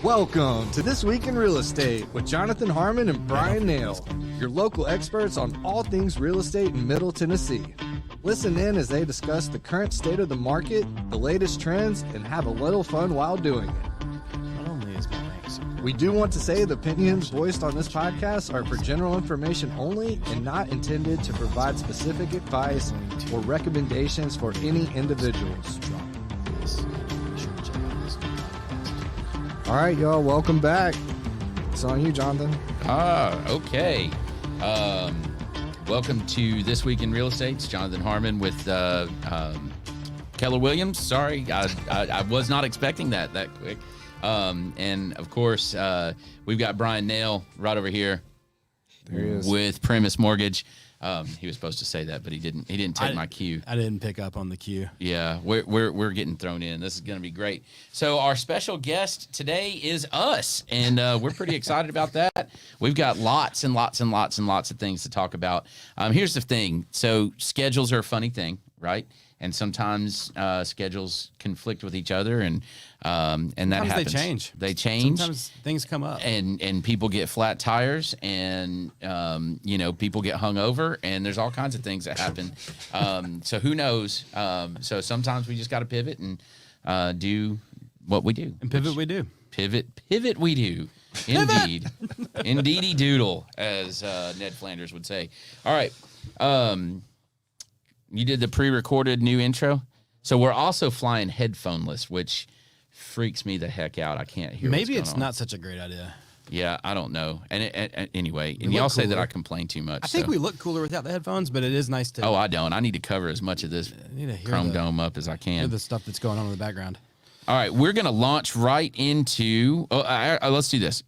Welcome to This Week in Real Estate with Jonathan Harmon and Bryan Nale, your local experts on all things real estate in Middle Tennessee. Listen in as they discuss the current state of the market, the latest trends, and have a little fun while doing it. Not only is my thanks. We do want to say the opinions voiced on this podcast are for general information only and not intended to provide specific advice or recommendations for any individuals. All right, y'all, welcome back. It's on you, Jonathan. Okay. Welcome to This Week in Real Estate. It's Jonathan Harmon with Keller Williams. Sorry, I was not expecting that quick. And, of course, we've got Bryan Nale right over here. There he is. With Premise Mortgage. He was supposed to say that, but he didn't take my cue. I didn't pick up on the cue. Yeah, we're getting thrown in. This is going to be great. So our special guest today is us, and we're pretty excited about that. We've got lots and lots and lots and lots of things to talk about. Here's the thing. So schedules are a funny thing, right? And sometimes schedules conflict with each other, and that Sometimes happens. They change. Sometimes Sometimes things come up. and people get flat tires, and people get hung over, and there's all kinds of things that happen. So who knows? So sometimes we just got to pivot and do what we do. And pivot we do. Pivot we do. Indeed. Indeedy doodle, as Ned Flanders would say. All right. You did the pre-recorded new intro. So we're also flying headphoneless, which freaks me the heck out. I can't hear Maybe what's it's going on. not such a great idea. Yeah, I don't know. And anyway, and look y'all say that cooler. I complain too much. I think so. we look cooler without the headphones, but it is nice to Oh, I don't. I need to cover as much of this need to hear Chrome the- Dome up as I hear can. the stuff that's going on in the background. All right, we're going to launch right into let's do this.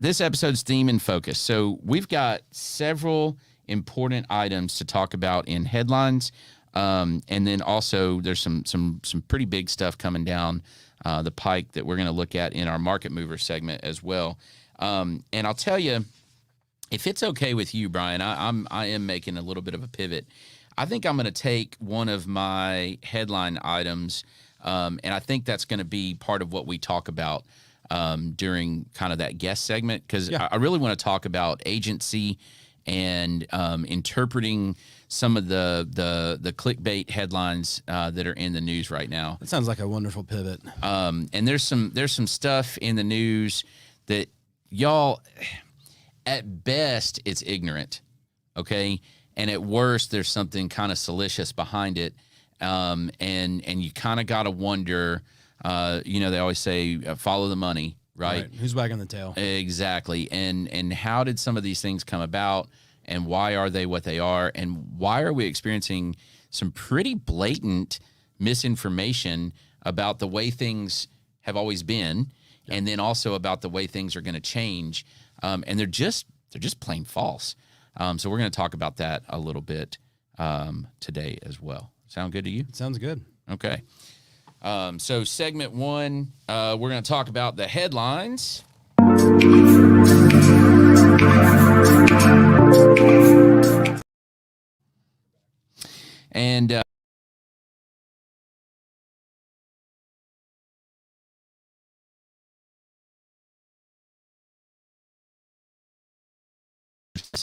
This episode's theme and focus. So we've got several important items to talk about in headlines. And then also there's some pretty big stuff coming down the pike that we're going to look at in our market mover segment as well. And I'll tell you, if it's okay with you, Bryan, I am making a little bit of a pivot. I think I'm going to take one of my headline items, and I think that's going to be part of what we talk about during kind of that guest segment, because I really want to talk about agency and interpreting some of the clickbait headlines that are in the news right now. That sounds like a wonderful pivot. And there's some stuff in the news that y'all, at best, it's ignorant, okay? And at worst, there's something kind of salacious behind it. And you kind of got to wonder, they always say, follow the money, right? Who's wagging the tail? Exactly. And how did some of these things come about? And why are they what they are? And why are we experiencing some pretty blatant misinformation about the way things have always been, and then also about the way things are going to change? And they're just plain false. So we're going to talk about that a little bit today as well. Sound good to you? Sounds good. Okay. So segment one, we're going to talk about the headlines. And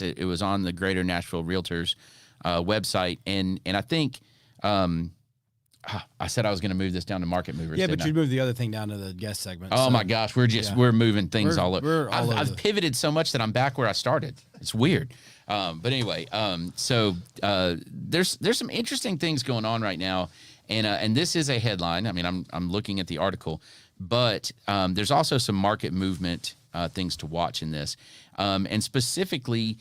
it was on the Greater Nashville Realtors website, and I think I said I was going to move this down to market movers. Yeah, but didn't you moved the other thing down to the guest segment. Oh so my gosh, we're moving things all over. We're all over I've pivoted so much that I'm back where I started. It's weird. But anyway, so there's some interesting things going on right now, and this is a headline. I mean, I'm looking at the article, but there's also some market movement things to watch in this, and specifically,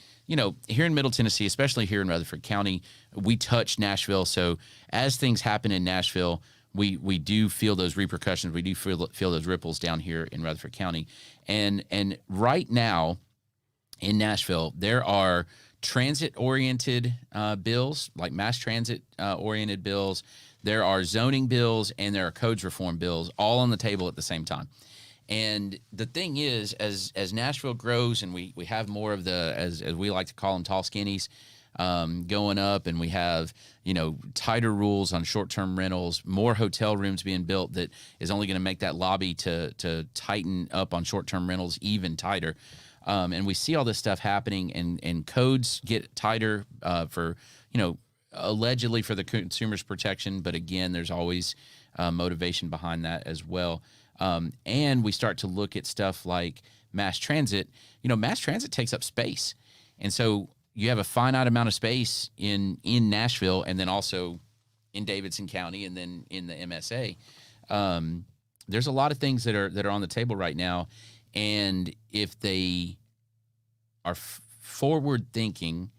here in Middle Tennessee, especially here in Rutherford County, we touch Nashville. So as things happen in Nashville, we do feel those repercussions. We do feel those ripples down here in Rutherford County, and right now in Nashville, there are transit-oriented bills, like mass transit-oriented bills. There are zoning bills, and there are codes reform bills, all on the table at the same time. And the thing is, as Nashville grows and we have more of the, as we like to call them, tall skinnies, going up, and we have, tighter rules on short-term rentals, more hotel rooms being built that is only going to make that lobby to tighten up on short-term rentals even tighter. And we see all this stuff happening, and codes get tighter for, allegedly for the consumer's protection. But again, there's always motivation behind that as well. And we start to look at stuff like mass transit. Mass transit takes up space. And so you have a finite amount of space in Nashville, and then also in Davidson County, and then in the MSA. There's a lot of things that are on the table right now. And if they are forward thinking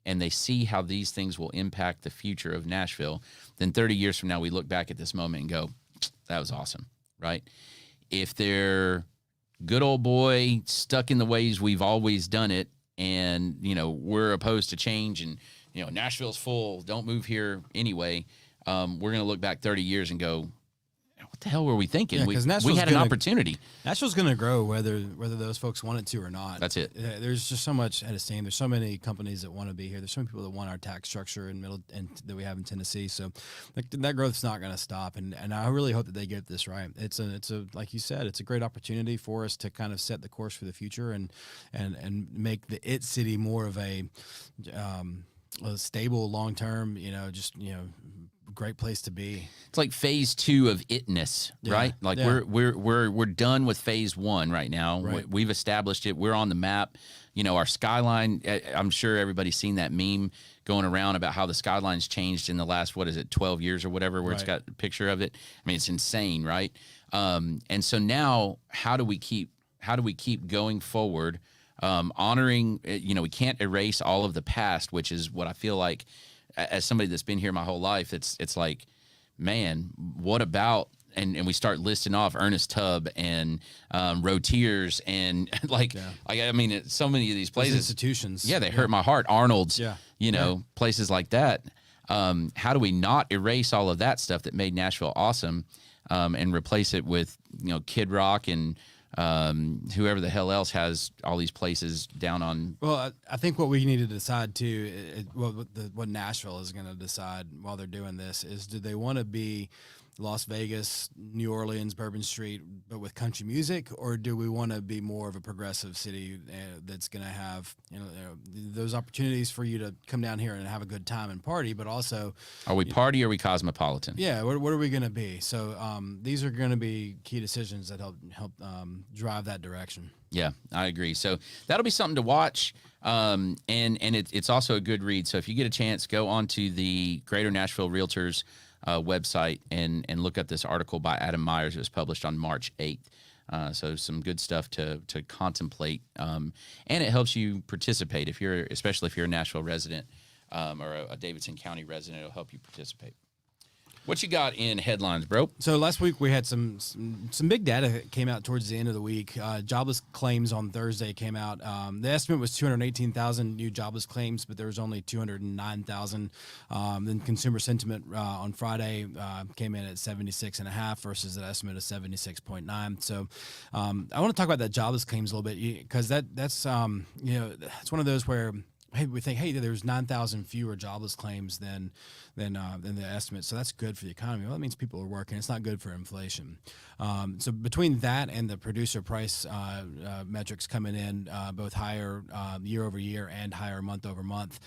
and they see how these things will impact the future of Nashville, then 30 years from now, we look back at this moment and go, that was awesome, right? If they're good old boy, stuck in the ways we've always done it, and, we're opposed to change, and, Nashville's full, don't move here anyway, we're going to look back 30 years and go, what the hell were we thinking? Yeah, we had an opportunity. Nashville's going to grow whether those folks want it to or not. That's it. There's just so much at stake. There's so many companies that want to be here. There's so many people that want our tax structure and that we have in Tennessee. So that growth's not going to stop. And I really hope that they get this right. It's a like you said, it's a great opportunity for us to kind of set the course for the future and make the IT city more of a stable, long term. Great place to be. It's like phase 2 of itness, right? Like we're done with phase 1 right now. Right. We've established it. We're on the map. Our skyline, I'm sure everybody's seen that meme going around about how the skyline's changed in the last, 12 years or whatever, where It's got a picture of it. I mean, it's insane, right? And so now how do we keep going forward, honoring, we can't erase all of the past, which is what I feel like, as somebody that's been here my whole life, it's like, man, what about, and we start listing off Ernest Tubb and Rotiers and so many of these places, those institutions. Yeah, they hurt my heart. Arnold's, places like that. How do we not erase all of that stuff that made Nashville awesome, and replace it with, Kid Rock and whoever the hell else has all these places down on. Well, I think what we need to decide too, what Nashville is going to decide while they're doing this is, do they want to be Las Vegas, New Orleans, Bourbon Street, but with country music, or do we want to be more of a progressive city that's going to have those opportunities for you to come down here and have a good time and party, but also are we party or are we cosmopolitan? Yeah, what are we going to be? So these are going to be key decisions that help drive that direction. Yeah, I agree. So that'll be something to watch, and it's also a good read. So if you get a chance, go onto the Greater Nashville Realtors website and look up this article by Adam Myers. It was published on March 8th. So some good stuff to contemplate, and it helps you participate especially if you're a Nashville resident or a Davidson County resident. It'll help you participate. What you got in headlines, bro? So last week we had some big data that came out towards the end of the week. Jobless claims on Thursday came out. The estimate was 218,000 new jobless claims, but there was only 209,000. Then consumer sentiment on Friday came in at 76.5 versus an estimate of 76.9. So I want to talk about that jobless claims a little bit, because that's it's one of those where, hey, we think, hey, there's 9,000 fewer jobless claims than the estimate, so that's good for the economy. Well, that means people are working. It's not good for inflation. So between that and the producer price metrics coming in both higher year over year and higher month over month,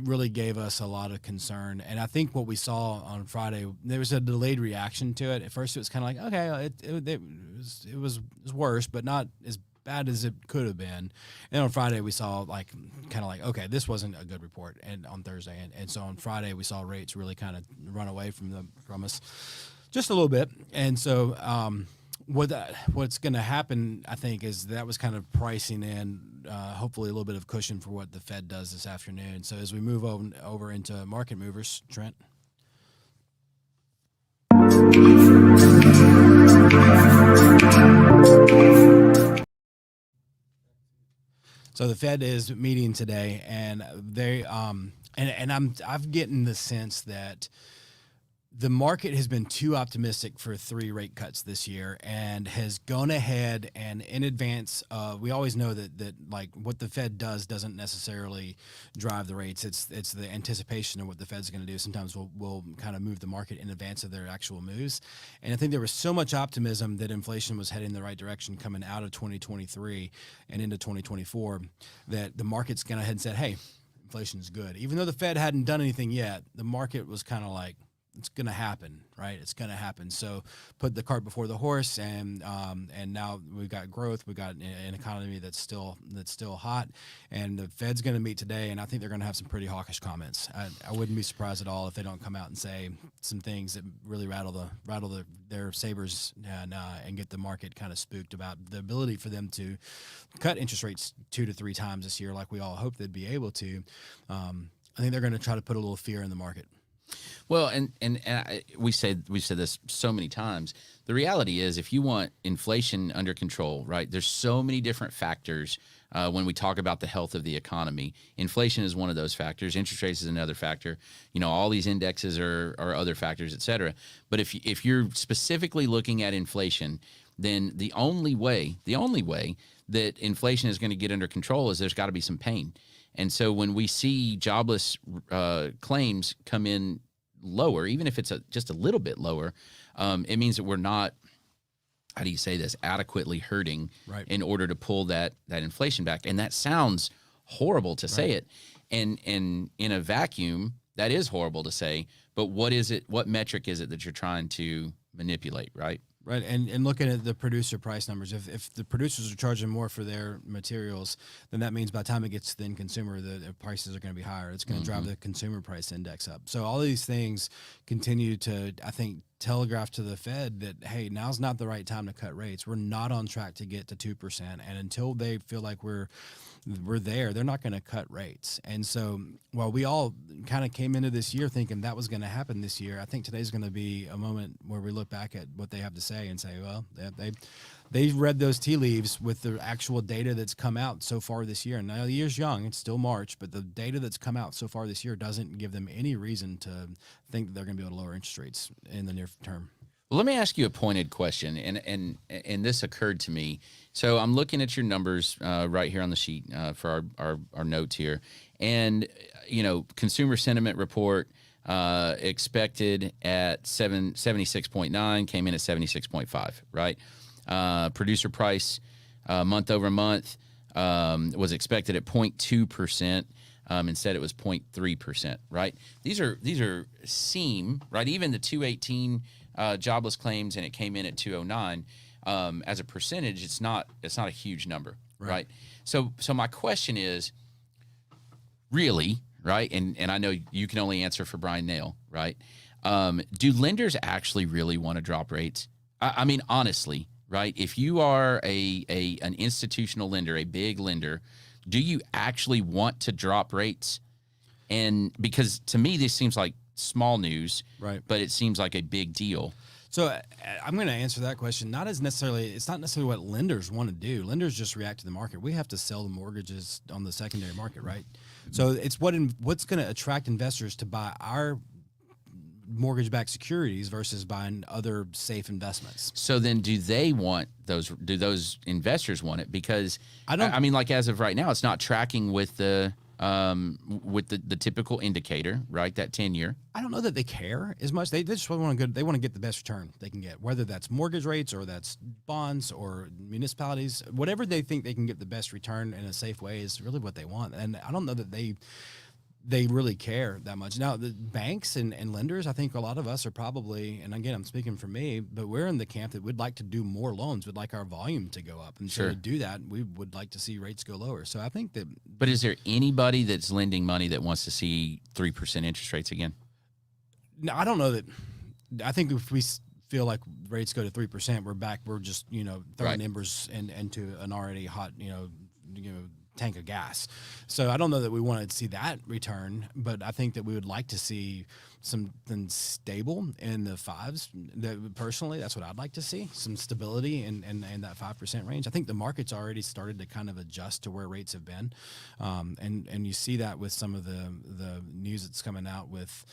really gave us a lot of concern. And I think what we saw on Friday, there was a delayed reaction to it. At first, it was kind of like, okay, it was worse, but not as bad as it could have been. And on Friday we saw okay, this wasn't a good report. And on Thursday, and so on Friday we saw rates really kind of run away from us just a little bit. And so what's going to happen, I think, is that was kind of pricing in hopefully a little bit of cushion for what the Fed does this afternoon. So as we move over into market movers, Trent. So the Fed is meeting today, and they I'm getting the sense that The market has been too optimistic for 3 rate cuts this year and has gone ahead and in advance of, we always know that like what the Fed does doesn't necessarily drive the rates. It's the anticipation of what the Fed's going to do. Sometimes we'll kind of move the market in advance of their actual moves. And I think there was so much optimism that inflation was heading in the right direction coming out of 2023 and into 2024 that the market's gone ahead and said, hey, inflation is good. Even though the Fed hadn't done anything yet, the market was kind of like, it's going to happen, right? It's going to happen. So put the cart before the horse, and now we've got growth. We've got an economy that's still hot, and the Fed's going to meet today, and I think they're going to have some pretty hawkish comments. I wouldn't be surprised at all if they don't come out and say some things that really rattle their sabers and get the market kind of spooked about the ability for them to cut interest rates 2 to 3 times this year, like we all hope they'd be able to. I think they're going to try to put a little fear in the market. Well, we said this so many times. The reality is, if you want inflation under control, right? There's so many different factors when we talk about the health of the economy. Inflation is one of those factors. Interest rates is another factor. All these indexes are other factors, et cetera. But if you're specifically looking at inflation, then the only way that inflation is going to get under control is there's got to be some pain. And so when we see jobless claims come in lower, even if it's just a little bit lower, it means that we're not, how do you say this, adequately hurting in order to pull that inflation back. And that sounds horrible to say it. And in a vacuum, that is horrible to say. But what is it? What metric is it that you're trying to manipulate, right? Right, and looking at the producer price numbers, if the producers are charging more for their materials, then that means by the time it gets to the end consumer, the prices are going to be higher. It's going to drive the consumer price index up. So all these things continue to, I think, telegraph to the Fed that, hey, now's not the right time to cut rates. We're not on track to get to 2%, and until they feel like we're there, they're not going to cut rates. And so while we all kind of came into this year thinking that was going to happen this year, I think today's going to be a moment where we look back at what they have to say and say, well, they read those tea leaves with the actual data that's come out so far this year. And now the year's young, it's still March, but the data that's come out so far this year doesn't give them any reason to think that they're going to be able to lower interest rates in the near term. Well, let me ask you a pointed question, and this occurred to me. So I'm looking at your numbers right here on the sheet for our notes here, and consumer sentiment report expected at 76.9, came in at 76.5, right? Producer price month over month was expected at 0.2%. Instead, it was 0.3%, right? These are seem, right? Even the 218 jobless claims, and it came in at 209. As a percentage, it's not a huge number, right? So my question is, really, right? And I know you can only answer for Bryan Nale, right? Do lenders actually really want to drop rates? I mean, honestly, right? If you are an institutional lender, a big lender, do you actually want to drop rates? And because to me, this seems like small news, right? But it seems like a big deal. So I'm going to answer that question. It's not necessarily what lenders want to do. Lenders just react to the market. We have to sell the mortgages on the secondary market, right? So it's what's going to attract investors to buy our mortgage-backed securities versus buying other safe investments. So then do those investors want it? Because I mean, like as of right now, it's not tracking with the typical indicator, right? That 10-year. I don't know that they care as much. They just want to get the best return they can get, whether that's mortgage rates or that's bonds or municipalities, whatever they think they can get the best return in a safe way is really what they want. And I don't know that they really care that much. Now, the banks and lenders, I think a lot of us are probably, and again, I'm speaking for me, but we're in the camp that we'd like to do more loans. We'd like our volume to go up. And so to do that, we would like to see rates go lower. So I think that... But is there anybody that's lending money that wants to see 3% interest rates again? No, I don't know that. I think if we feel like rates go to 3%, we're back. We're just, throwing embers into an already hot, tank of gas. So I don't know that we want to see that return, but I think that we would like to see something stable in the 5s. Personally, that's what I'd like to see, some stability in that 5% range. I think the market's already started to kind of adjust to where rates have been. And you see that with some of the news that's coming out with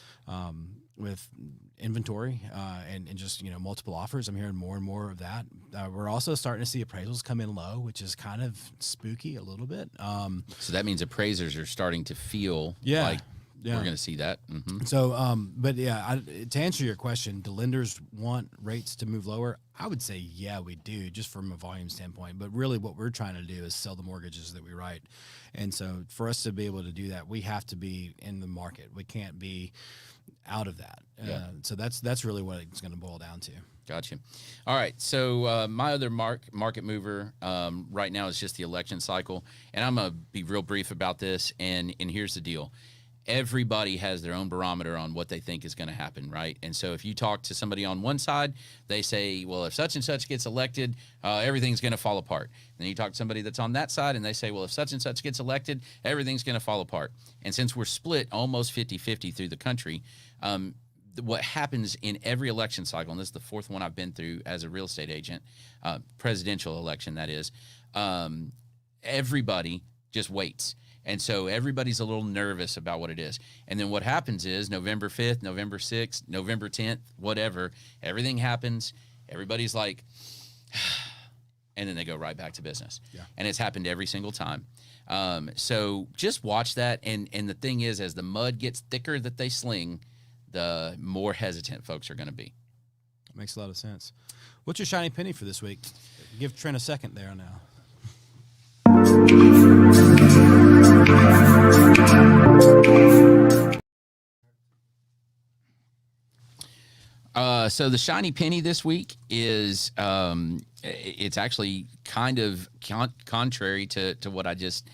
inventory and just multiple offers. I'm hearing more and more of that. We're also starting to see appraisals come in low, which is kind of spooky a little bit. So that means appraisers are starting to feel like we're going to see that. Mm-hmm. So, but yeah, to answer your question, do lenders want rates to move lower? I would say, yeah, we do, just from a volume standpoint. But really what we're trying to do is sell the mortgages that we write. And so for us to be able to do that, we have to be in the market. We can't be out of that. So that's really what it's going to boil down to. Gotcha. All right. So my other market mover right now is just the election cycle. And I'm going to be real brief about this. And here's the deal. Everybody has their own barometer on what they think is going to happen, right? And so if you talk to somebody on one side, they say, well, if such and such gets elected, everything's going to fall apart. And then you talk to somebody that's on that side, and they say, well, if such and such gets elected, everything's going to fall apart. And since we're split almost 50-50 through the country, what happens in every election cycle, and this is the fourth one I've been through as a real estate agent, presidential election, that is, everybody just waits. And so everybody's a little nervous about what it is. And then what happens is November 5th, November 6th, November 10th, whatever, everything happens. Everybody's like, and then they go right back to business. Yeah. And it's happened every single time. So just watch that. And the thing is, as the mud gets thicker that they sling, the more hesitant folks are going to be. Makes a lot of sense. What's your shiny penny for this week? Give Trent a second there now. So the shiny penny this week is it's actually kind of contrary to what I just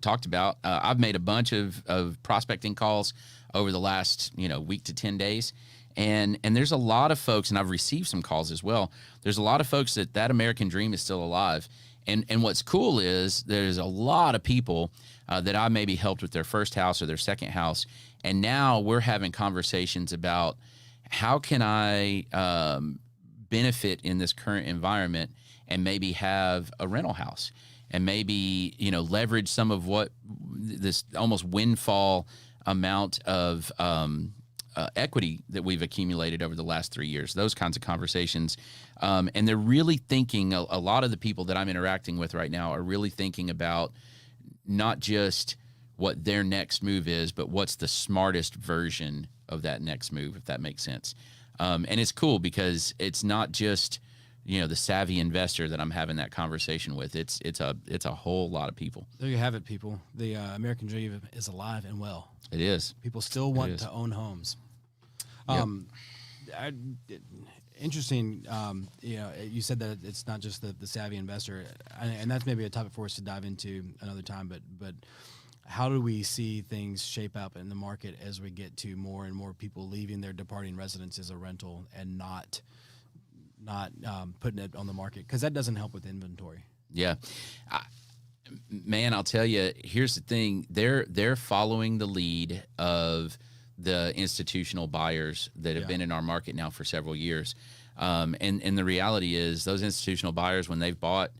talked about. I've made a bunch of prospecting calls over the last week to 10 days. And there's a lot of folks, and I've received some calls as well. There's a lot of folks that American dream is still alive. And what's cool is there's a lot of people that I maybe helped with their first house or their second house. And now we're having conversations about how can I benefit in this current environment and maybe have a rental house and maybe, leverage some of what this almost windfall amount of equity that we've accumulated over the last 3 years, those kinds of conversations. And they're really thinking, a lot of the people that I'm interacting with right now are really thinking about not just what their next move is, but what's the smartest version of that next move, if that makes sense. And it's cool because it's not just, the savvy investor that I'm having that conversation with. It's a whole lot of people. There you have it, people. The American dream is alive and well. It is. People still want to own homes. Yep. Interesting. You said that it's not just the savvy investor, and that's maybe a topic for us to dive into another time. But how do we see things shape up in the market as we get to more and more people leaving their departing residence as a rental and not putting it on the market? Because that doesn't help with inventory. Yeah. Man, I'll tell you, here's the thing. They're following the lead of the institutional buyers that have been in our market now for several years. And the reality is those institutional buyers, when they've bought,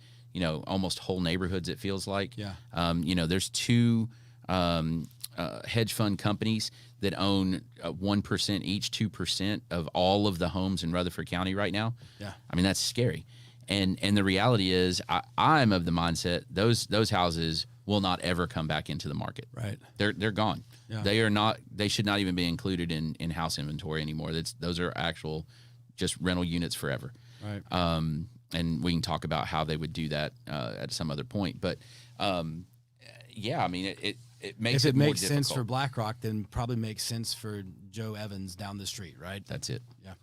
almost whole neighborhoods, it feels like, there's two hedge fund companies that own 1% each, 2% of all of the homes in Rutherford County right now. Yeah. I mean, that's scary. And the reality is I'm of the mindset those houses will not ever come back into the market. Right. They're gone. Yeah. They should not even be included in house inventory anymore. Those are actual just rental units forever. Right. And we can talk about how they would do that at some other point. But I mean, it makes if it more makes difficult. sense for BlackRock, then probably makes sense for Joe Evans down the street, right? That's it. Yeah.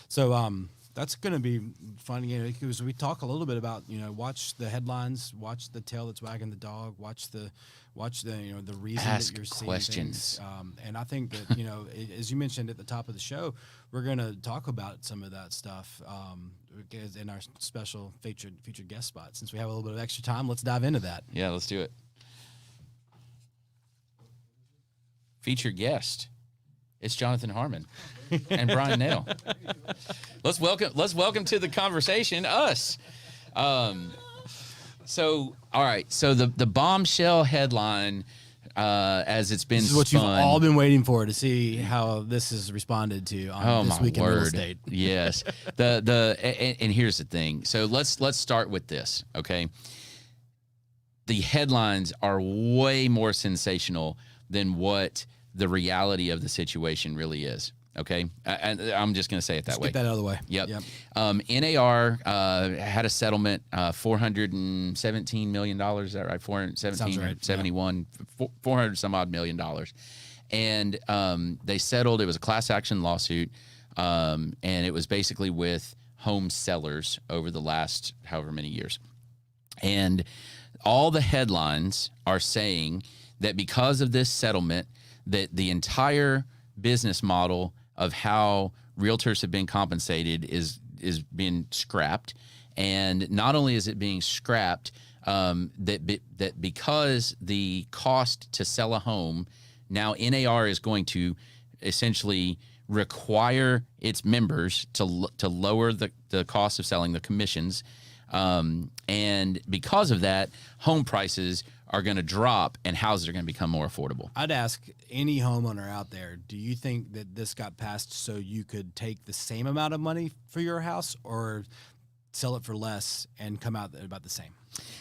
So that's going to be fun, because we talk a little bit about, watch the headlines, watch the tail that's wagging the dog, watch the the reason Ask that you're seeing questions. things. And I think that, as you mentioned at the top of the show, we're going to talk about some of that stuff in our special featured guest spot. Since we have a little bit of extra time, let's dive into that. Yeah, let's do it. Featured guest. It's Jonathan Harmon and Bryan Nale. Let's welcome to the conversation us. So all right. So the bombshell headline as it's been This is what spun. you've all been waiting for, to see how this is responded to on This Week in Real Estate. Yes. And here's the thing. So let's start with this, okay? The headlines are way more sensational than what the reality of the situation really is. Okay, I'm just going to say it that way. Get that out of the way. Yep. NAR had a settlement, $417 million. Is that right? 417, right. 71, 400 some odd $million. And they settled. It was a class action lawsuit, and it was basically with home sellers over the last however many years. And all the headlines are saying that because of this settlement, that the entire business model of how realtors have been compensated is being scrapped. And not only is it being scrapped, that because the cost to sell a home, now NAR is going to essentially require its members to lower the cost of selling, the commissions. And because of that, home prices are going to drop and houses are going to become more affordable. I'd ask any homeowner out there, do you think that this got passed so you could take the same amount of money for your house, or sell it for less and come out about the same?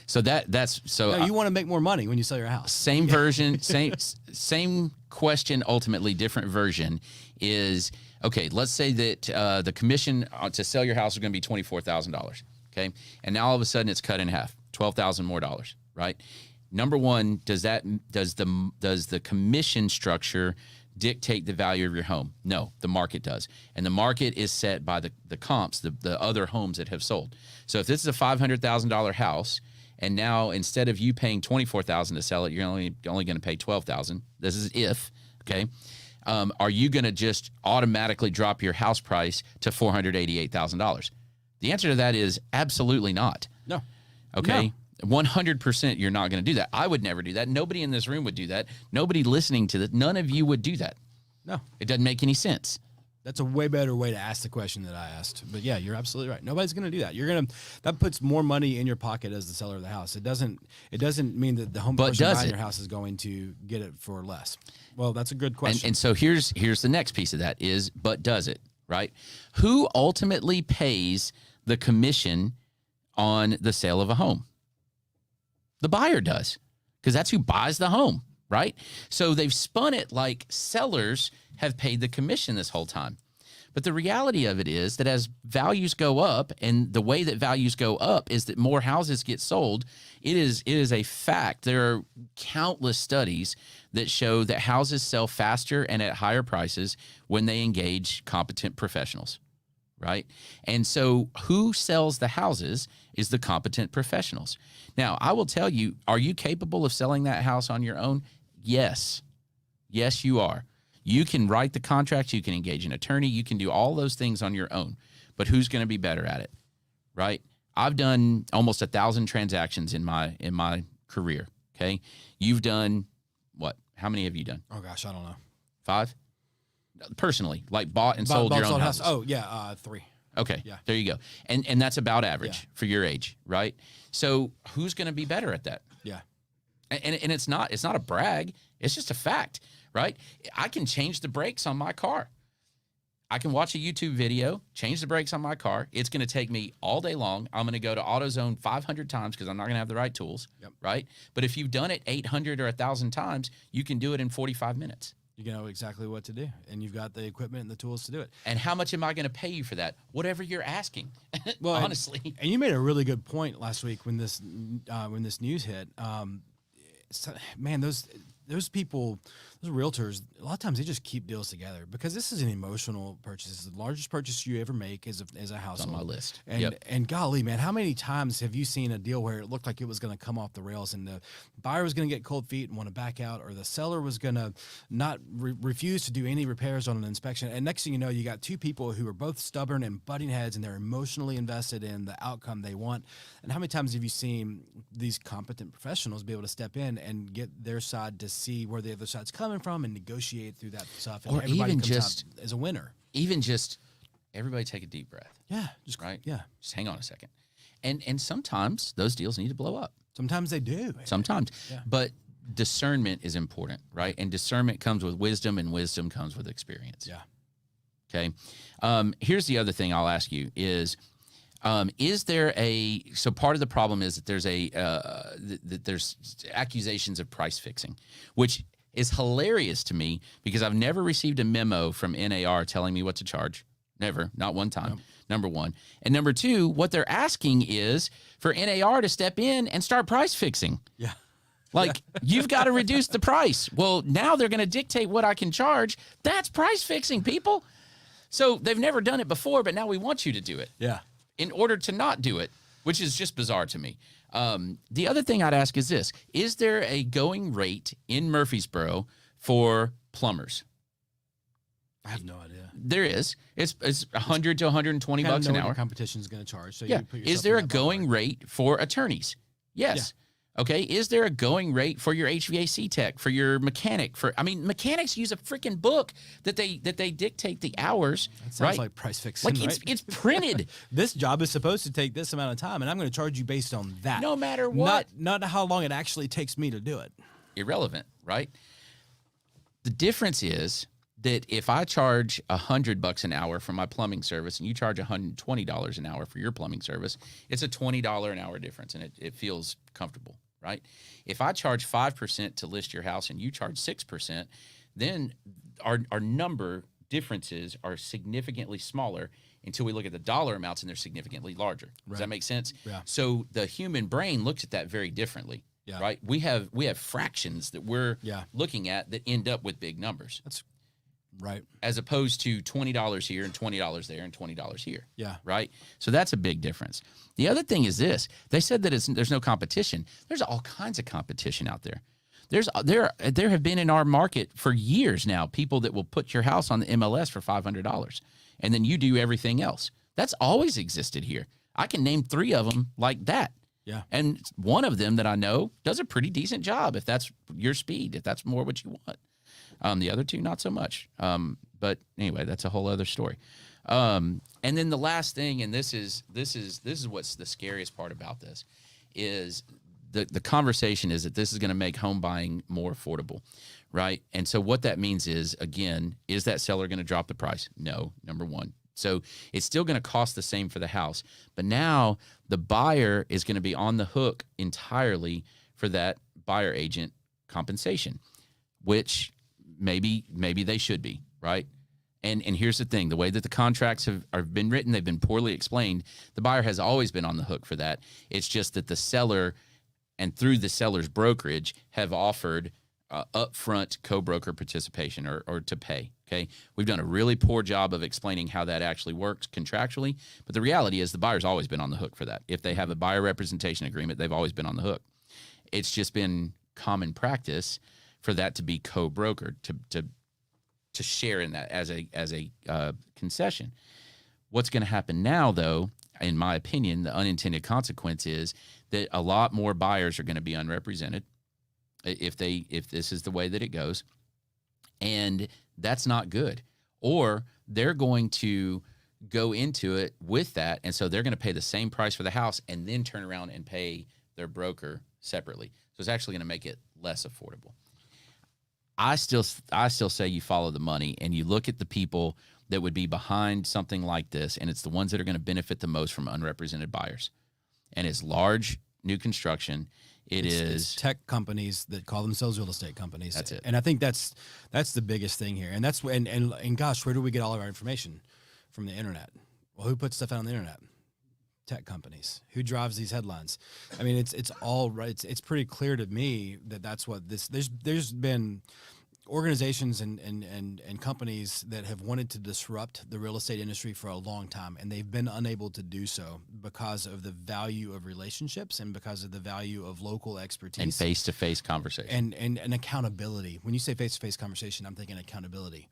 So No, you want to make more money when you sell your house. Same version, same question, ultimately different version is, okay, let's say that the commission to sell your house is going to be $24,000. Okay. And now all of a sudden it's cut in half, $12,000 more dollars, right? Number one, does the commission structure dictate the value of your home? No, the market does. And the market is set by the comps, the other homes that have sold. So if this is a $500,000 house, and now instead of you paying $24,000 to sell it, you're only going to pay $12,000. This is if, okay? Are you going to just automatically drop your house price to $488,000? The answer to that is absolutely not. No. Okay. No. 100% you're not going to do that. I would never do that. Nobody in this room would do that. Nobody listening to this, none of you would do that. No. It doesn't make any sense. That's a way better way to ask the question that I asked. But yeah, you're absolutely right. Nobody's going to do that. That puts more money in your pocket as the seller of the house. It doesn't mean that the home person buying your house is going to get it for less. Well, that's a good question. And so here's the next piece of that is, but does it, right? Who ultimately pays the commission on the sale of a home? The buyer does, because that's who buys the home, right? So they've spun it like sellers have paid the commission this whole time. But the reality of it is that as values go up, and the way that values go up is that more houses get sold, it is a fact. There are countless studies that show that houses sell faster and at higher prices when they engage competent professionals, right? And so who sells the houses is the competent professionals. Now, I will tell you, are you capable of selling that house on your own? Yes. Yes, you are. You can write the contracts, you can engage an attorney, you can do all those things on your own. But who's going to be better at it, right? I've done almost 1,000 transactions in my career, okay? You've done what? How many have you done? Oh, gosh, I don't know. 5? Personally, like bought and sold your own house. Oh, yeah, 3. Okay, yeah. There you go. And that's about average for your age, right? So who's going to be better at that? Yeah. And it's not a brag. It's just a fact, right? I can change the brakes on my car. I can watch a YouTube video, change the brakes on my car. It's going to take me all day long. I'm going to go to AutoZone 500 times because I'm not going to have the right tools, right? But if you've done it 800 or 1,000 times, you can do it in 45 minutes. You know exactly what to do, and you've got the equipment and the tools to do it. And how much am I going to pay you for that? Whatever you're asking, well, honestly. And you made a really good point last week when this news hit. Man, those people, those realtors, a lot of times they just keep deals together because this is an emotional purchase. It's the largest purchase you ever make as a household. It's on my list. And golly, man, how many times have you seen a deal where it looked like it was going to come off the rails and the buyer was going to get cold feet and want to back out, or the seller was going to not refuse to do any repairs on an inspection? And next thing you know, you got two people who are both stubborn and butting heads, and they're emotionally invested in the outcome they want. And how many times have you seen these competent professionals be able to step in and get their side to see where the other side's coming from and negotiate through that stuff, and or everybody even comes just out as a winner? Even just everybody take a deep breath. Yeah, just right. Yeah, just hang on a second. And sometimes those deals need to blow up. Sometimes they do. Sometimes, but discernment is important, right? And discernment comes with wisdom, and wisdom comes with experience. Yeah. Okay. Here's the other thing I'll ask you is there so part of the problem is that there's accusations of price fixing, which is hilarious to me because I've never received a memo from NAR telling me what to charge. Never, not one time. Nope. Number one. And number two, what they're asking is for NAR to step in and start price fixing. Yeah. Like, you've got to reduce the price. Well, now they're going to dictate what I can charge. That's price fixing, people. So they've never done it before, but now we want you to do it. Yeah. In order to not do it, which is just bizarre to me. The other thing I'd ask is this. Is there a going rate in Murfreesboro for plumbers? I have no idea. There is. It's $100 to $120 bucks an hour. Competition is going to charge. So yeah. You put Is there a going rate for attorneys? Yes. Yeah. Okay. Is there a going rate for your HVAC tech, for your mechanic? Mechanics use a freaking book that they dictate the hours. That sounds right? Like price fixing. Like right? it's printed. This job is supposed to take this amount of time, and I'm going to charge you based on that. No matter what. Not how long it actually takes me to do it. Irrelevant, right? The difference is that if I charge $100 an hour for my plumbing service and you charge $120 an hour for your plumbing service, it's a $20 an hour difference, and it feels comfortable, right? If I charge 5% to list your house and you charge 6%, then our number differences are significantly smaller until we look at the dollar amounts and they're significantly larger. Does Right. that make sense? Yeah. So the human brain looks at that very differently. Yeah. Right? We have fractions that we're Yeah. looking at that end up with big numbers. That's right. As opposed to $20 here and $20 there and $20 here. Yeah. Right? So that's a big difference. The other thing is this. They said that there's no competition. There's all kinds of competition out there. There have been in our market for years now people that will put your house on the MLS for $500 and then you do everything else. That's always existed here. I can name 3 of them like that. Yeah. And one of them that I know does a pretty decent job if that's your speed, if that's more what you want. The other 2, not so much. But anyway, that's a whole other story. And then the last thing, and this is what's the scariest part about this, is the conversation is that this is going to make home buying more affordable, right? And so what that means is, again, is that seller going to drop the price? No, number one. So it's still going to cost the same for the house. But now the buyer is going to be on the hook entirely for that buyer agent compensation, which maybe they should be, right? And here's the thing. The way that the contracts have been written, they've been poorly explained. The buyer has always been on the hook for that. It's just that the seller and through the seller's brokerage have offered upfront co-broker participation or to pay. Okay, we've done a really poor job of explaining how that actually works contractually, but the reality is the buyer's always been on the hook for that. If they have a buyer representation agreement, they've always been on the hook. It's just been common practice for that to be co-brokered to share in that as a concession. What's going to happen now, though, in my opinion, the unintended consequence is that a lot more buyers are going to be unrepresented if this is the way that it goes. And that's not good. Or they're going to go into it with that, and so they're going to pay the same price for the house and then turn around and pay their broker separately. So it's actually going to make it less affordable. I still say you follow the money and you look at the people that would be behind something like this, and it's the ones that are going to benefit the most from unrepresented buyers. And it's large new construction. It's tech companies that call themselves real estate companies. That's it. And I think that's the biggest thing here. And that's and gosh, where do we get all of our information? From the internet. Well, who puts stuff out on the internet? Tech companies. Who drives these headlines? I mean, it's all right. It's pretty clear to me that that's what this. There's been organizations and companies that have wanted to disrupt the real estate industry for a long time, and they've been unable to do so because of the value of relationships and because of the value of local expertise and face-to-face conversation and accountability. When you say face-to-face conversation, I'm thinking accountability.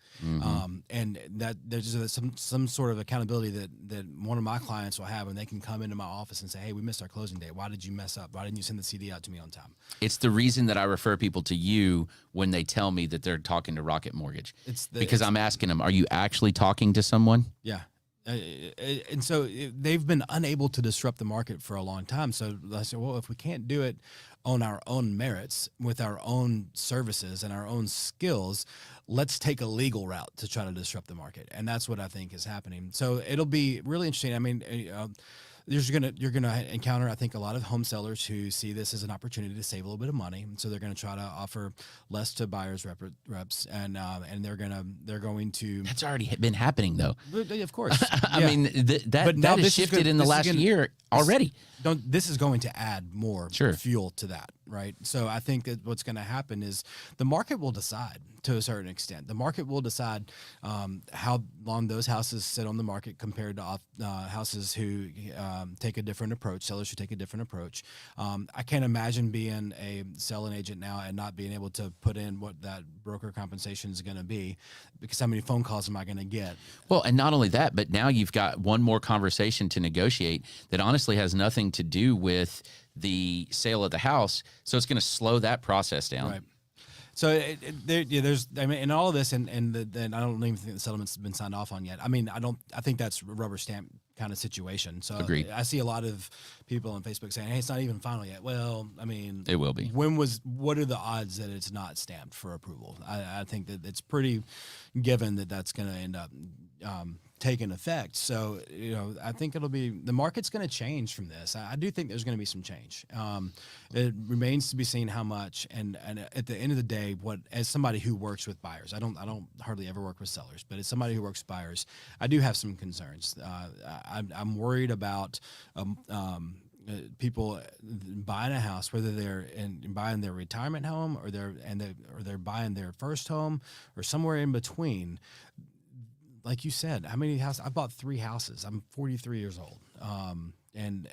And that there's some sort of accountability that one of my clients will have, and they can come into my office and say, hey, we missed our closing date. Why did you mess up? Why didn't you send the CD out to me on time? It's the reason that I refer people to you when they tell me that they're talking to Rocket Mortgage. Because I'm asking them, are you actually talking to someone? Yeah. And so they've been unable to disrupt the market for a long time. So I said, well, if we can't do it on our own merits with our own services and our own skills, let's take a legal route to try to disrupt the market. And that's what I think is happening. So it'll be really interesting. I mean, you're gonna encounter, I think, a lot of home sellers who see this as an opportunity to save a little bit of money, and so they're going to try to offer less to buyers reps, and they're going to. That's already been happening, though. Of course, I mean that has shifted in the last year already. This is going to add more Sure. fuel to that, right? So I think that what's going to happen is the market will decide to a certain extent. The market will decide how long those houses sit on the market compared to houses who take a different approach, sellers who take a different approach. I can't imagine being a selling agent now and not being able to put in what that broker compensation is going to be, because how many phone calls am I going to get? Well, and not only that, but now you've got one more conversation to negotiate that honestly has nothing to do with the sale of the house. So it's going to slow that process down. Right. So there's, I mean, in all of this, and I don't even think the settlement's been signed off on yet. I mean, I think that's a rubber stamp kind of situation. So Agreed. I see a lot of people on Facebook saying, hey, it's not even final yet. Well, I mean, It will be. What are the odds that it's not stamped for approval? I think that it's pretty given that that's going to end up taking effect. So, I think the market's going to change from this. I do think there's going to be some change. It remains to be seen how much, and at the end of the day, as somebody who works with buyers, I don't hardly ever work with sellers, but as somebody who works with buyers, I do have some concerns. I'm worried about people buying a house, whether they're buying their retirement home or they're buying their first home or somewhere in between. Like you said, how many houses? I bought 3 houses. I'm 43 years old, and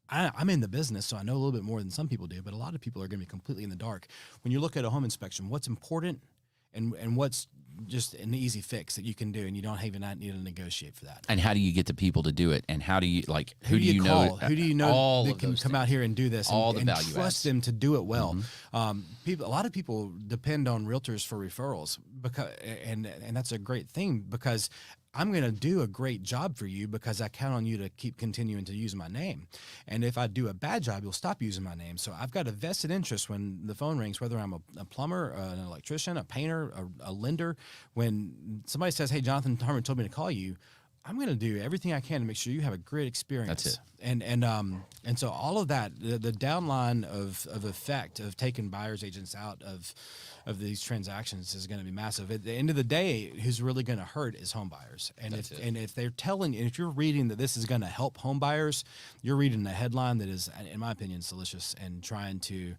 I'm in the business, so I know a little bit more than some people do. But a lot of people are going to be completely in the dark when you look at a home inspection. What's important, and what's just an easy fix that you can do, and you don't even need to negotiate for that. And how do you get the people to do it? And how do you who do you know? call? Who do you know all that can come out here and do this? All the and value trust adds. them to do it well. Mm-hmm. A lot of people depend on realtors for referrals and that's a great thing, because I'm going to do a great job for you because I count on you to keep continuing to use my name. And if I do a bad job, you'll stop using my name. So I've got a vested interest when the phone rings, whether I'm a plumber, an electrician, a painter, a lender. When somebody says, hey, Jonathan Harmon told me to call you, I'm going to do everything I can to make sure you have a great experience. That's it. And so all of that, the downline of effect of taking buyers agents out of these transactions is going to be massive. At the end of the day, who's really going to hurt is home buyers. And if they're if you're reading that this is going to help home buyers, you're reading a headline that is, in my opinion, salacious and trying to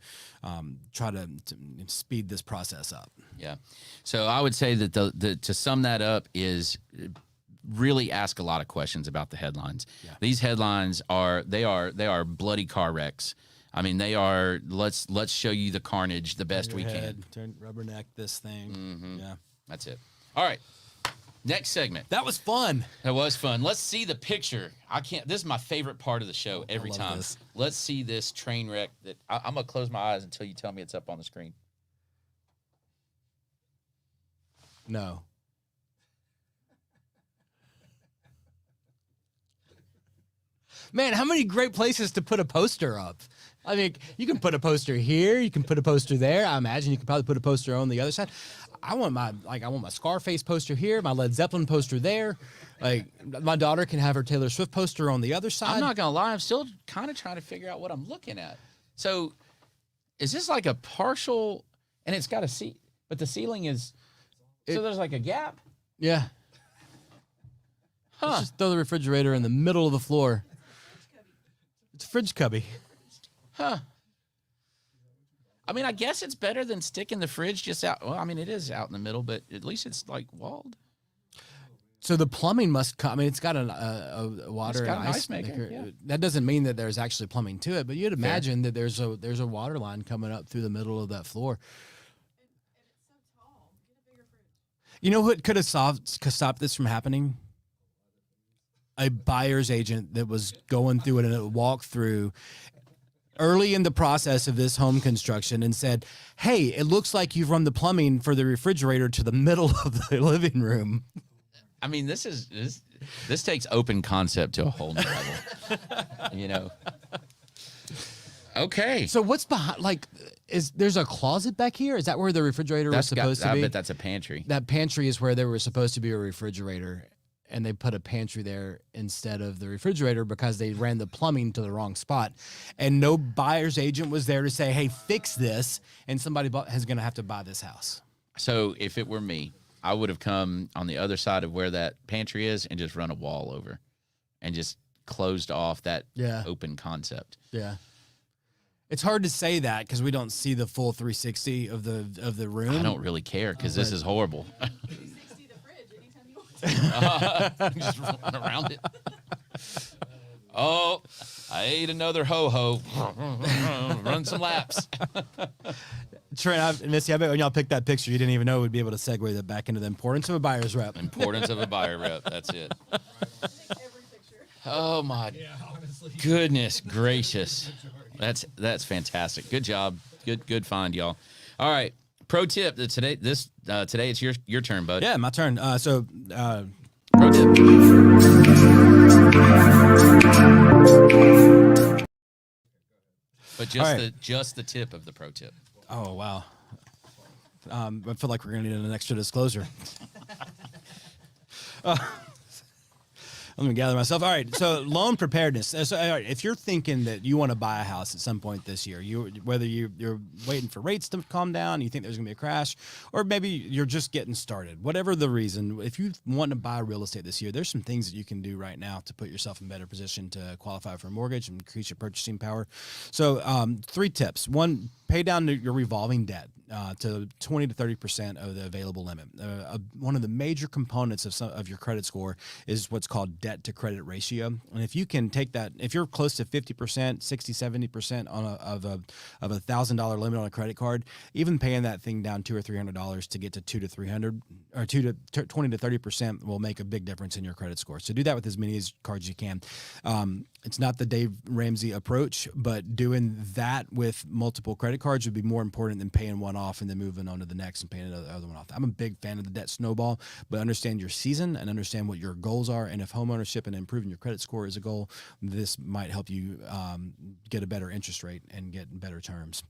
speed this process up. Yeah. So I would say that to sum that up is really ask a lot of questions about the headlines. Yeah. These headlines are bloody car wrecks. I mean, they are, let's show you the carnage the best we can. Rubberneck this thing. Mm-hmm. Yeah. That's it. All right. Next segment. That was fun. That was fun. Let's see the picture. This is my favorite part of the show every time. This. Let's see this train wreck that I'm going to close my eyes until you tell me it's up on the screen. No. Man, how many great places to put a poster up. I mean, you can put a poster here, you can put a poster there. I imagine you could probably put a poster on the other side. I want my Scarface poster here, my Led Zeppelin poster there. Like, my daughter can have her Taylor Swift poster on the other side. I'm not going to lie, I'm still kind of trying to figure out what I'm looking at. So, is this like a partial, and it's got a seat, but the ceiling is, so there's like a gap? Yeah. Huh. Let's just throw the refrigerator in the middle of the floor. It's a fridge cubby. Huh. I mean, I guess it's better than sticking the fridge just out. Well, I mean, it is out in the middle, but at least it's like walled. So the plumbing must come. I mean, it's got a water and ice maker. Yeah. That doesn't mean that there's actually plumbing to it, but you'd imagine that there's a water line coming up through the middle of that floor. And it's so tall. Get a bigger fridge. You know what could have stopped this from happening? A buyer's agent that was going through it and a walkthrough early in the process of this home construction and said, hey, it looks like you've run the plumbing for the refrigerator to the middle of the living room. I mean, this takes open concept to a whole new level. Okay. So what's behind? Like, there's a closet back here? Is that where the refrigerator was supposed to be? I bet that's a pantry. That pantry is where there was supposed to be a refrigerator, and they put a pantry there instead of the refrigerator because they ran the plumbing to the wrong spot, and no buyer's agent was there to say, "Hey, fix this," and somebody is going to have to buy this house. So if it were me, I would have come on the other side of where that pantry is and just run a wall over, and just closed off that open concept. Yeah. It's hard to say that because we don't see the full 360 of the room. I don't really care because this is horrible. 360 the fridge anytime you want to. Just run around it. Oh, I ate another ho-ho. Run some laps. Trent, Missy, I bet when y'all picked that picture, you didn't even know we'd be able to segue that back into the importance of a buyer's rep. Importance of a buyer rep. That's it. Every picture. Oh, my goodness gracious. That's fantastic. Good job. Good find, y'all. All right. Pro tip today it's your turn, bud. Yeah, my turn. Pro tip. But just the tip of the pro tip. Oh wow. I feel like we're gonna need an extra disclosure. Let me gather myself. All right, so loan preparedness. So, all right, if you're thinking that you want to buy a house at some point this year, whether you're waiting for rates to calm down, you think there's going to be a crash, or maybe you're just getting started, whatever the reason, if you want to buy real estate this year, there's some things that you can do right now to put yourself in a better position to qualify for a mortgage and increase your purchasing power. So 3 tips. 1, pay down your revolving debt to 20 to 30% of the available limit. One of the major components of your credit score is what's called debt to credit ratio. And if you can take that, if you're close to 50%, 60, 70% of a $1,000 limit on a credit card, even paying that thing down $200 or $300 to get to 200 to 300 or 20 to 30% will make a big difference in your credit score. So do that with as many cards you can. It's not the Dave Ramsey approach, but doing that with multiple credit cards would be more important than paying one off and then moving on to the next and paying another one off. I'm a big fan of the debt snowball, but understand your season and understand what your goals are. And if homeownership and improving your credit score is a goal, this might help you get a better interest rate and get better terms.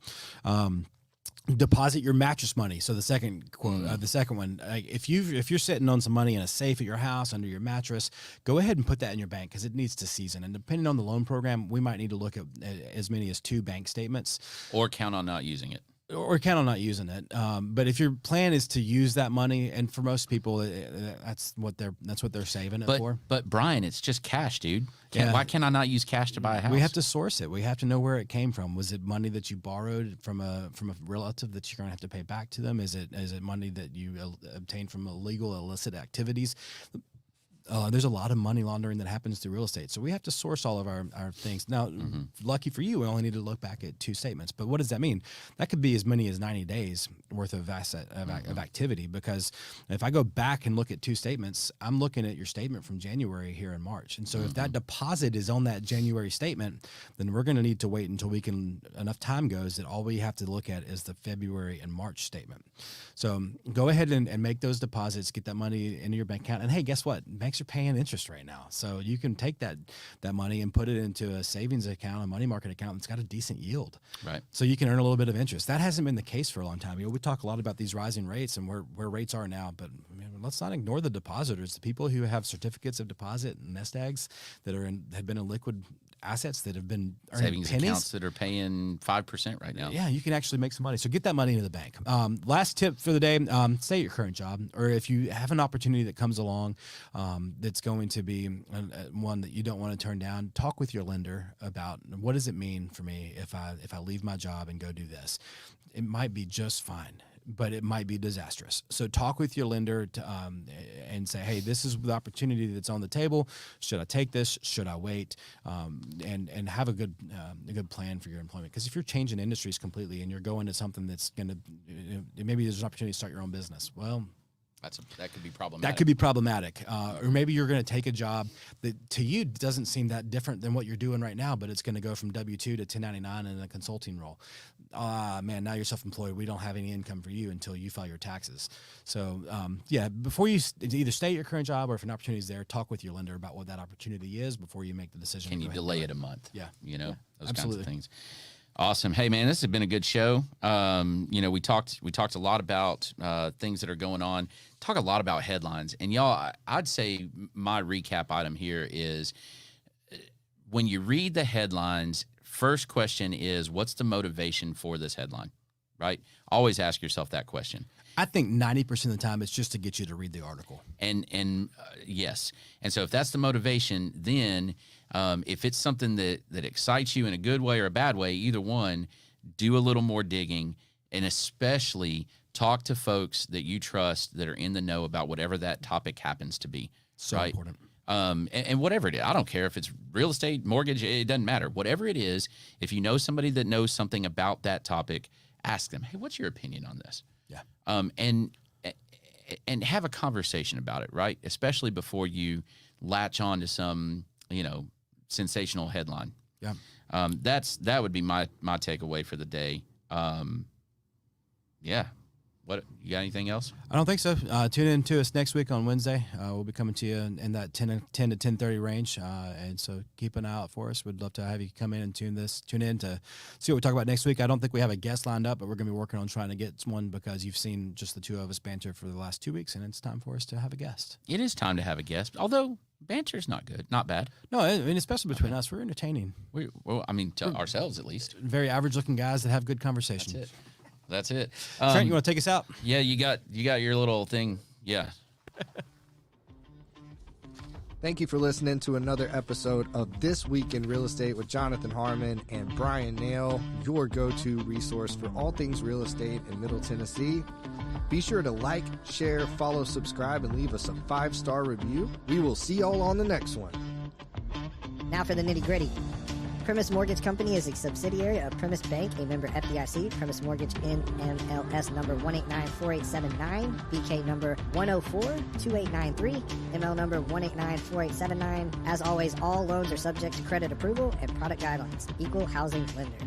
Deposit your mattress money. So the second quote, the second one, if you're sitting on some money in a safe at your house under your mattress, go ahead and put that in your bank because it needs to season. And depending on the loan program, we might need to look at as many as 2 bank statements, or count on not using it. Or count on not using it. But if your plan is to use that money, and for most people, that's what they're saving it for. But Brian, it's just cash, dude. Yeah. Why can I not use cash to buy a house? We have to source it. We have to know where it came from. Was it money that you borrowed from a relative that you're going to have to pay back to them? Is it money that you obtained from illegal, illicit activities? There's a lot of money laundering that happens through real estate. So we have to source all of our things. Now, lucky for you, we only need to look back at 2 statements. But what does that mean? That could be as many as 90 days worth of of activity, because if I go back and look at 2 statements, I'm looking at your statement from January here in March. And so if that deposit is on that January statement, then we're going to need to wait until enough time goes that all we have to look at is the February and March statement. So go ahead and make those deposits, get that money into your bank account. And hey, guess what? Banks are paying interest right now. So you can take that money and put it into a savings account, a money market account that's got a decent yield. Right. So you can earn a little bit of interest. That hasn't been the case for a long time. We talk a lot about these rising rates and where rates are now, but let's not ignore the depositors, the people who have certificates of deposit and nest eggs that have been in liquid assets that have been earning savings pennies. Accounts that are paying 5% right now. Yeah, you can actually make some money. So get that money into the bank. Last tip for the day, stay at your current job, or if you have an opportunity that comes along that's going to be one that you don't want to turn down, talk with your lender about what does it mean for me if I leave my job and go do this. It might be just fine, but it might be disastrous. So talk with your lender and say, hey, this is the opportunity that's on the table. Should I take this? Should I wait? And have a good plan for your employment. Because if you're changing industries completely and you're going to something that's going to, maybe there's an opportunity to start your own business. Well, That could be problematic. That could be problematic. Or maybe you're going to take a job that to you doesn't seem that different than what you're doing right now, but it's going to go from W-2 to 1099 in a consulting role. Man, now you're self-employed. We don't have any income for you until you file your taxes. So, before you either stay at your current job or if an opportunity is there, talk with your lender about what that opportunity is before you make the decision. Can you delay it a month? Yeah. Those absolutely. kinds of things. Awesome. Hey, man, this has been a good show. We talked a lot about things that are going on. Talk a lot about headlines. And y'all, I'd say my recap item here is when you read the headlines, first question is, what's the motivation for this headline, right? Always ask yourself that question. I think 90% of the time it's just to get you to read the article. And yes. And so if that's the motivation, then if it's something that excites you in a good way or a bad way, either one, do a little more digging, and especially talk to folks that you trust that are in the know about whatever that topic happens to be. So right? important. And whatever it is, I don't care if it's real estate, mortgage, it doesn't matter. Whatever it is, if you know somebody that knows something about that topic, ask them, hey, what's your opinion on this? Yeah. And have a conversation about it, right? Especially before you latch on to some, sensational headline. Yeah. That would be my takeaway for the day. Yeah. What, you got anything else? I don't think so. Tune in to us next week on Wednesday. We'll be coming to you in that 10 to 10:30 range. And so keep an eye out for us. We'd love to have you come in and tune in to see what we talk about next week. I don't think we have a guest lined up, but we're going to be working on trying to get one because you've seen just the two of us banter for the last 2 weeks, and it's time for us to have a guest. It is time to have a guest, although banter's not good, not bad. No, I mean, especially between us, we're entertaining. To ourselves at least. Very average-looking guys that have good conversation. That's it. Trent, you want to take us out? Yeah, you got your little thing. Yeah. Thank you for listening to another episode of This Week in Real Estate with Jonathan Harmon and Bryan Nale, your go-to resource for all things real estate in Middle Tennessee. Be sure to like, share, follow, subscribe, and leave us a 5-star review. We will see y'all on the next one. Now for the nitty-gritty. Primis Mortgage Company is a subsidiary of Primis Bank, a member FDIC. Primis Mortgage NMLS number 1894879, BK number 1042893, ML number 1894879. As always, all loans are subject to credit approval and product guidelines. Equal housing lender.